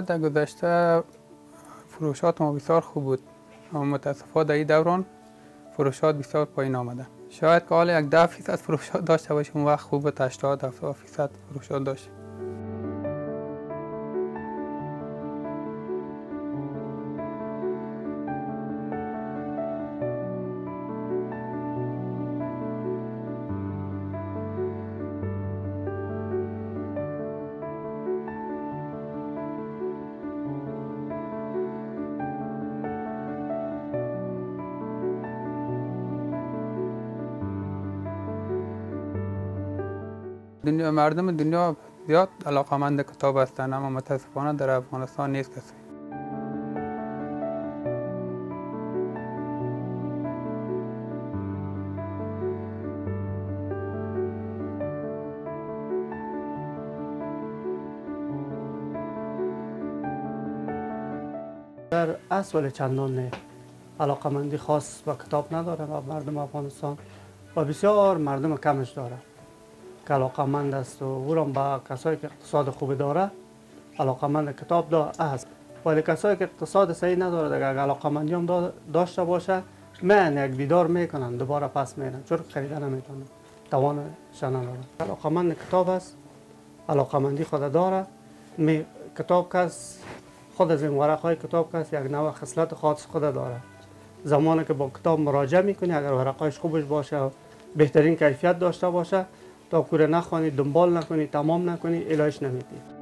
در گذشته فروشات ما بسیار خوب بود، اما متاسفانه در این دوران فروشات بسیار پایین آمده. شاید که حالا یک 10% فروشات داشته باشیم، اون وقت خوب بود 80-70% فروشات داشت. مردم دنیا زیاد علاقمند کتاب هستند، اما متاسفانه در افغانستان نیست کسی. در اصل چندان علاقمندی خاص به کتاب ندارم و مردم افغانستان و بسیار مردم کمش داره که علاقمند است و او را با کسایی که اقتصاد خوبی داره علاقمند کتاب است، ولی کسایی که اقتصاد صحیح نداره اگر علاقمندی هم داشته باشه من یک دیدار میکنن دوباره پس میرن چون خریدن نمیتونن، توانش نداره. علاقمند کتاب است، علاقمندی خود داره. کتاب کس خود از این ورقهای کتاب کس یک نوع خصلت خاص خود داره. زمانی که با کتاب مراجعه میکنی اگر ورقایش خوبش باشه و بهترین کیفیت داشته باشه تا کوره نخوانی، دنبال نکنی، تمام نکنی، الهش نمیدی.